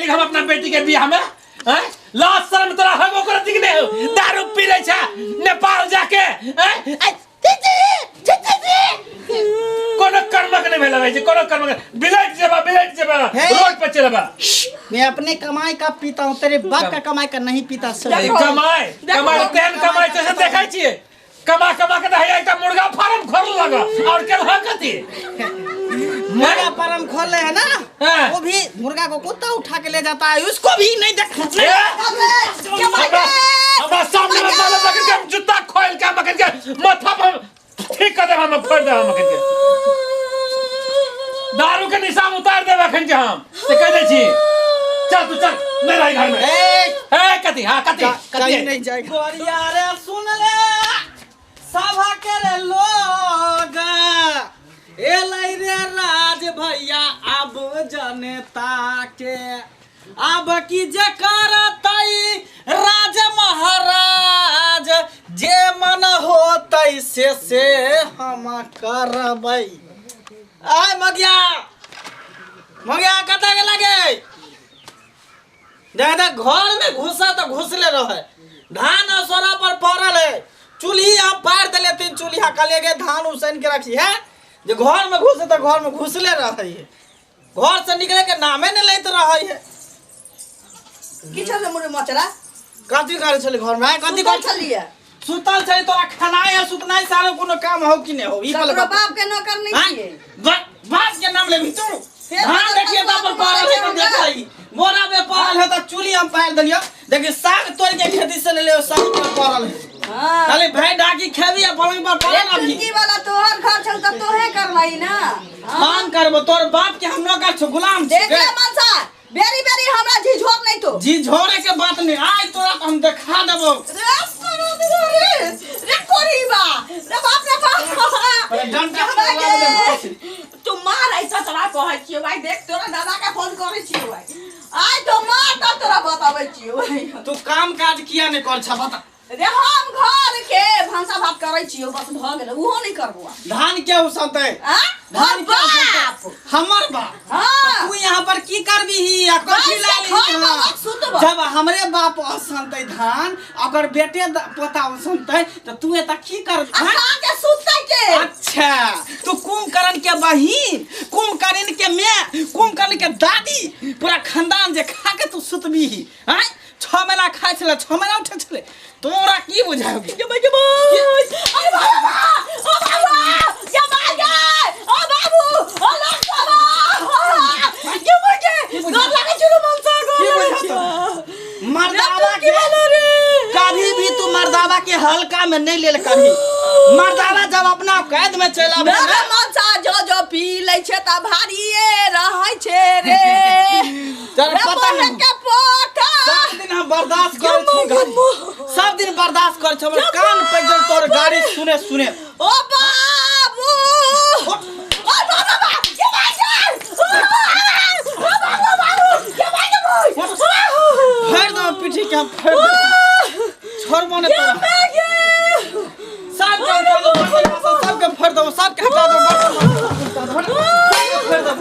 गेली हम अपना बेटी के बियाह में हैं लाज शर्म तोरा हम ओकरा दिख नहीं हो दारू पी ले छा नेपाल जाके हैं कोनो कर्म के नहीं भेला भाई कोनो कर्म बिलेट जेबा रोड पे चलबा मैं अपने कमाई का पीता हूँ तेरे बाप का कमाई का नहीं पीता सर कमाई तेन कमाई तो देखै छियै कमा के दहिया का मुर्गा फार्म खोल लगा और के हकती मुर्गा फार्म खोल है ना वो भी मुर्गा को कुत्ता उठा के ले जाता है उसको भी नहीं देखा हमरा सामने में माला मकन के जूता खोल के मकन के माथा पर ठीक कर दे हम फोड़ दे हम मकन के दारू के निशान उतार दे मकन के हम से कह दे छी चल तू चल नहीं रही घर में ए कती हां कती नहीं जाएगा गोरिया रे सुन ले सभा के रे लोग एलै रे राज भैया अब जनता के अब की जे करतई राज महाराज जे मन होतई से हम करबै आय मगिया कता के लगे दादा घर में घुसा तो घुसले रहे धान असोरा पर पड़ल है चूल्ही हम पार दले 3 चूल्ही कले गए धान उसन के रखी है जे घर में घुसे तो घर में घुसले रहे है घर से निकले के नामे न लेत रहे है की चले मुरे मचरा कथि करे छले घर में कथि कर छलिए सुतल छले तोरा खनाय या सुतनाय सारे कोनो काम हो कि नहीं हो ई तोरा बाप के नौकर नहीं छिए बाप के नाम ले भी तू धान देखिए तो पर पारल है तो देख रही मोरा में पारल है तो चूल्ही हम पार दलियो देखिए साग तोड़ के खेती से ले ले साग पर पारल है हां खाली भाई डाकी खेबी आ पलंग पर पारल अभी की वाला तोहर घर चल त तोहे करलाई ना मान करबो तोर बाप के हम नौकर छ गुलाम देख ले मनसा बेरी हमरा झिझोर नहीं तो झिझोरे के बात नहीं आइ तोरा हम दिखा देबो रे कोरीबा रे बाप रे बाप डंटा लगा दे तू मार ऐसा तोरा कहै छियो भाई देख तोरा दादा के फोन करै छियो भाई आइ तो मार त तोरा बताबै छियो भाई तू काम काज किया नहीं कर छ बता रे हम घर के भांसा भात करै छियो बस भ गेल उहो नहीं करबो धान के उसते हां धान के बाप हमर बाप हां तू यहाँ पर की करबी ही आ कथि लाली जब हमरे बाप असंते धान अगर बेटे पोता असंते तो तू एता की कर खा के सुतै के अच्छा तू कुंभकर्ण के बहिन कुंभकर्ण के मैं कुंभकर्ण के दादी पूरा खानदान जे खा के तू सुतबी ही हैं 6 महीना खाइ छले 6 महीना उठे छले तोरा की बुझाओगी के भाई अरे बाबा ओ बाबा या मागे ओ बाबू ओ लखवा के भाई घर लगे चलो मनसा गो मर्दावा के कभी भी तू मर्दावा के हल्का में नहीं लेल कभी मर्दावा जब अपना कैद में चला आवे ना मनसा जो पी ले छे त भारीए रहै छे रे तेरे पता नहीं के पोटा सब दिन हम बर्दाश्त कर सब दिन बर्दाश्त कर छ हमर कान पे जल तोर गाड़ी सुने ओ बाबू ओ बाबा के भाई ओ बाबू के भाई फेर दो पीठी के फेर छोड़ मोने तोरा सब के फेर दो सब के हटा दो फेर दो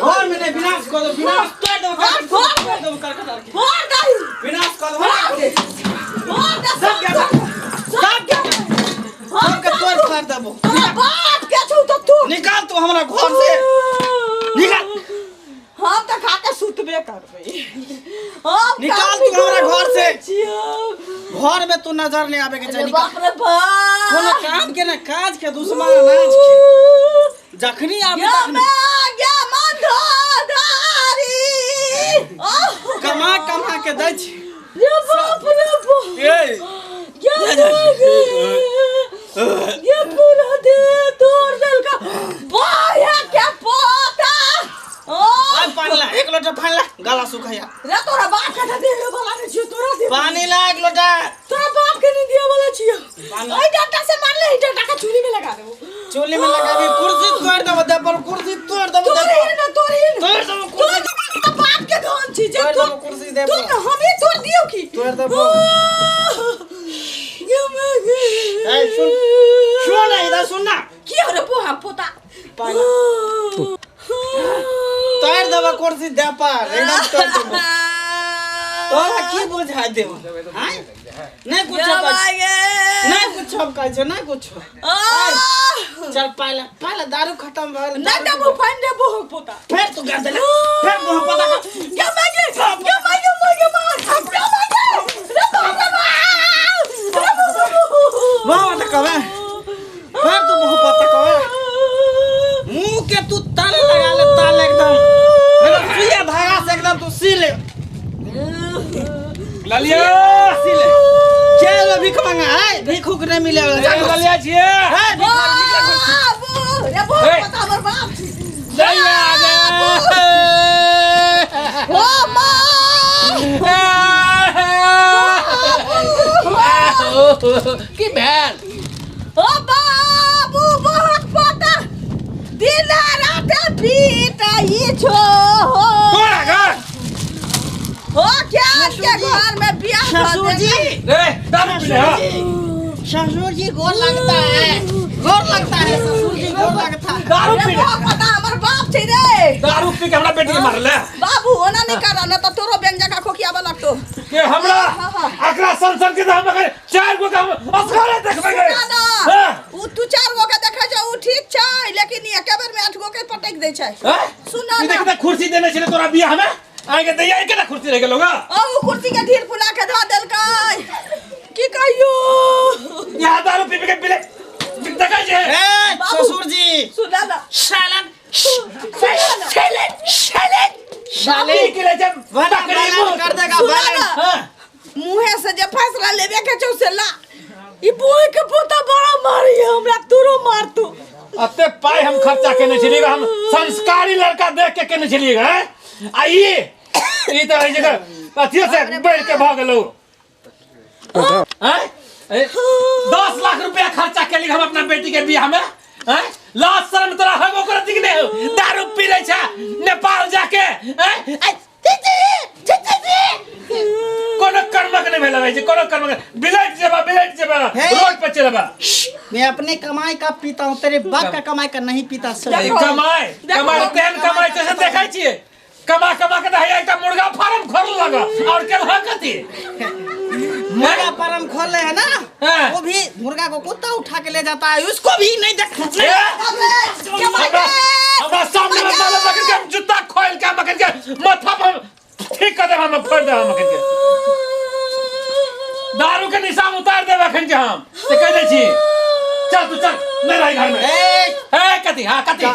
घर में नहीं विनाश कर दो विनाश कर दो विनाश कर दो सब के तोड़ फाड़ देबो बाप के छु तो तू निकाल तू हमरा घर से निकाल हम त खा के सुतबे करबै हम निकाल तू हमरा घर से घर में तू नजर नहीं आवे के चाहिए बाप रे बाप कोनो काम के ना काज के दुश्मन अनाज के जखनी आवे तखनी गया मंदधारी कमा के दै छी रे बाप ए ये पूरा दे तोड़ देल का बाया क्या पोता आ पानी ला 1 लोटा पानी ला गला सुखाया रे तोरा बाप के दे वाला ने छियो तोरा दे पानी ला 1 लोटा तोरा बाप के नहीं दिया वाला छियो ओइ डंडा से मार ले ई डंडा का चूल्ही में लगा दे चूल्ही में लगाबी कुर्सी तोड़ देबो दे पर कुर्सी तोड़ देबो तोरी तोड़ देबो कुर्सी बाप के धन छी जे तोड़ देबो कुर्सी देबो तू हम ही तोड़ दियो की तोड़ देबो ये मगे ए सुन ना इधर सुन ना की हो रे पोहा पोता पानी तोड़ देबा कुर्सी दे पर एकदम तोड़ देबो तोरा की बुझा देबो नहीं कुछ नहीं कुछ कह छे नहीं कुछ चल पहले दारू खत्म भइल ना देबो फाइन देबो पोता फिर तू कर देला फिर मोह पता क्या मांगे क्या मांगे रे बाबा वाह मत कवे फिर तू मोह पता कवे मुंह के तू ताल लगा ले ताल एकदम मेरा सुइया धागा से एकदम तू सी ले ललिया सिले चलो भीख मांगा है भीखुक नहीं मिलेगा ललिया छिए है बाबू रे पोता हमर बाप ललिया ओ मां की बहन ओ बाबू बहुत पोता दिन रात पीटाई छो कोड़ा घर हो क्या के घर में बियाह ससुर जी रे दारू पी ले हां ससुर जी गोर लगता है ससुर जी गोर लगता है दारू पी ले पता हमर बाप छै रे दारू पी के हमरा बेटी के मार ले बाबू ओना नहीं करा ना तो तोरो बेंग जगह खोखियाबे लगतो के हमरा अकरा संसन के हम चार गो काम असगरे देखबे गए हां उ तू चार गो के देखै छ उ ठीक छै लेकिन एक बेर में 8 गो के पटक दै छै सुना ना देख कुर्सी देने छले तोरा बियाह में आगे दैया एक ना कुर्सी रह गेलोगा ओ कुर्सी के ढील फुला के धो देलकै की कहियो यहाँ दारू पी के पिले देखै छै ए ससुर जी सुना ना सालन शाली के ले जब बकरी कर देगा बैलेंस मुंहे से जे फैसला लेबे के छौ से ला ई बोय के पोता बड़ा मारी हमरा तुरो मार तू अते पाई हम खर्चा केने छलिए हम संस्कारी लड़का देख के केने छलिए हैं आ ई तो है जगह अथियो से बैठ के भाग गेलो हैं 10 लाख रुपया खर्चा केली हम अपना बेटी के बियाह में हैं लाज शर्म तोरा हगो कर दिख ने दारू पी ले छ नेपाल जाके हैं कोनो कर्मक नहीं भेला भाई कोनो कर्मक बिलेट जेबा रोड पे चलबा मैं अपने कमाई का पीता हूँ तेरे बाप का कमाई का नहीं पीता सर कमाई तेन कमाई से देखै छियै कमा के दहिया का मुर्गा फार्म खोल लगा और के कथी मुर्गा फार्म खोले है ना वो भी मुर्गा को कुत्ता उठा के ले जाता है उसको भी नहीं देखना हमरा सामने में माला मकन के जूता खोल के मकन के माथा पर ठीक कर दे हम फोड़ दे मकन के दारू के निशान उतार दे मकन के हम से कह दे छी चल तू चल नहीं रही घर में ए कथी हां कथी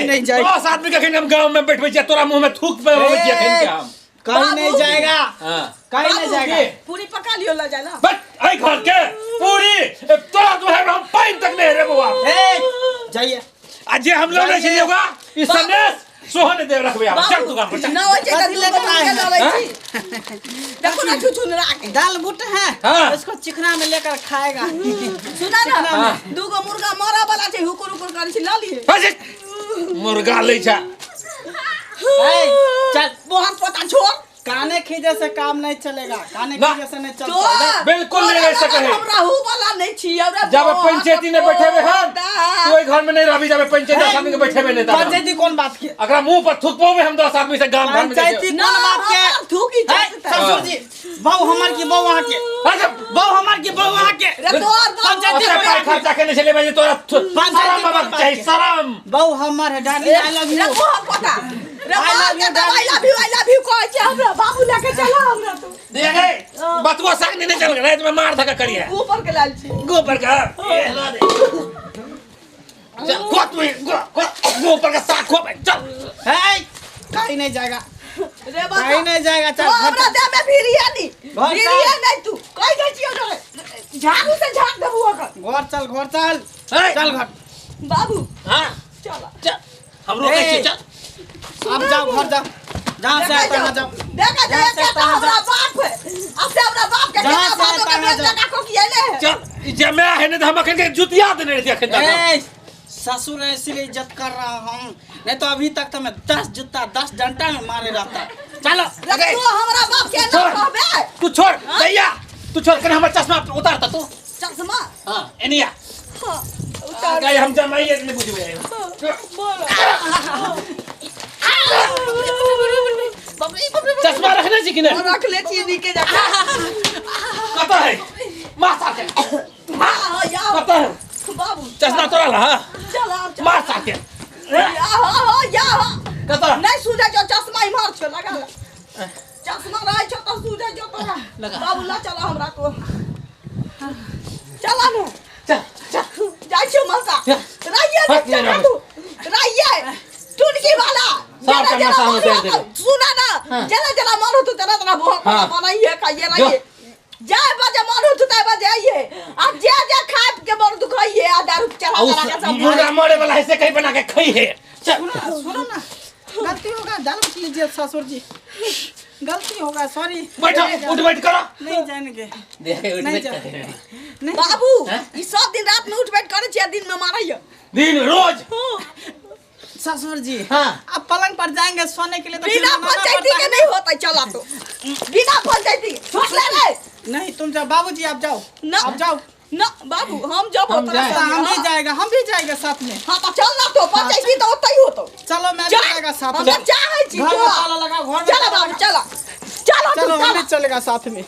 नहीं जाएगा 10 आदमी के हम गांव में बैठबै छी तोरा मुंह में थूक पे होबै छी अखन के हम कहीं नहीं जाएगा हां कहीं नहीं जाएगा पूरी पका लियो ला जाना बस आई घर के पूरी तोरा तो है हम पाइन तक नहीं रे बुआ जाइए आज हम लोग नहीं छिएगा इस संदेश सोहन दे रखबे आप चल तू काम पर ना हो छै त लेके लबै छी देखो ना छुछुन राख दाल बुट है हाँ। उसको चिकना में लेकर खाएगा सुना ना दूगो मुर्गा मरा वाला छै हुकुर करै छी ला लिए बस मुर्गा ले जा चल बहुत पता छोड़ काने खींचे से काम नहीं चलेगा काने खींचे से नहीं चलता बिल्कुल नहीं रह सके हम रहू वाला नहीं छी हमरा जब पंचायती में बैठेबे हम कोई घर में नहीं रहबी जब पंचायती आदमी के बैठेबे नहीं तब पंचायती कौन बात की अगर मुंह पर थूकबोबे हम 10 आदमी से गांव घर में पंचायती कौन बात के थूकी ससुर जी बहु हमर की बहु वहां के बहु हमर की बहु वहां के पंचायती पाई खर्चा करने चले मैं तोरा शरम बाबा चाहिए शरम बहु हमर है डार्लिंग आई लव यू पता आई लव यू कहै छै हमरा बाबू लेके चला हमरा तू दे गए बतवा संग नहीं चल गए तुम्हें मार धक्का करिए ऊपर के लाल छी गोबर का ये ला दे चल कोट में गोबर का साथ खो चल है कहीं नहीं जाएगा रे बाबा कहीं नहीं जाएगा चल हमरा दे में बिरयानी नहीं तू कहि दै छी झाड़ू से झाड़ देबू ओकर घर चल चल घर बाबू हां चल हम रोके छी चल अब जाओ घर जाओ जहां से आता है जाओ देखा हमरा बाप है अब से हमरा बाप के जहाँ से बाप के बेटा का को किएले चल जे मैं है ने हम अखन के जुतिया देने रही अखन तक ससुर है इसलिए इज्जत कर रहा हूं नहीं तो अभी तक तो मैं 10 जूता 10 डंडा में मारे रहता चलो तू हमरा बाप के ना कहबे तू छोड़ भैया तू छोड़ कर हमर चश्मा उतारता तू चश्मा हां एनिया हां उतार गए हम जमाइए नहीं बुझबे बोल चश्मा रखने छी कि नहीं रख ले छी नीके जाके कता है मार साथे हां या कता है बाबू चश्मा तोरा ला चल आप मार साथे या कता नहीं सूझे जो चश्मा ही मार छो लगा चश्मा रहे छो तो सूझे जो तोरा बाबू ला चला हमरा को चला न चल जाय छो मसा रहिए टुनकी वाला साफ करना सामने कर दे सुना ना जरा मन हो तो तेरा बहुत बनाइए खाइए रहिए जाए बजे मन हो तो बजे आइए अब जे खाए के मन दुखाइए आ दारू चला के सब मुर्गा मरे वाला ऐसे कहीं बना के खाई है सुनो ना गलती होगा दारू पी लीजिए ससुर जी गलती होगा सॉरी बैठो उठ बैठ करो नहीं जाएंगे देखे उठ नहीं बैठ जा- करे नहीं बाबू ई सब दिन रात में उठ बैठ करे छिए दिन में मारइए दिन रोज ससुर जी हाँ। आप पलंग पर जाएंगे सोने के लिए तो बिना फिर बनाना पंचायती पड़ता के है। नहीं होता चला तो बिना पंचायती छोड़ ले रे नहीं तुम जाओ बाबूजी आप जाओ ना आप जाओ ना बाबू हम जब हम होता जाएं। हम भी जाएगा साथ में हां तो चल ना तो पंचायती तो होता ही होता चलो मैं भी जाएगा साथ हम में चाहे छी घर में ताला लगा घर में चलो ताला बाबू लगा। चलो चलो चलो तू हम भी चलो चलेगा साथ में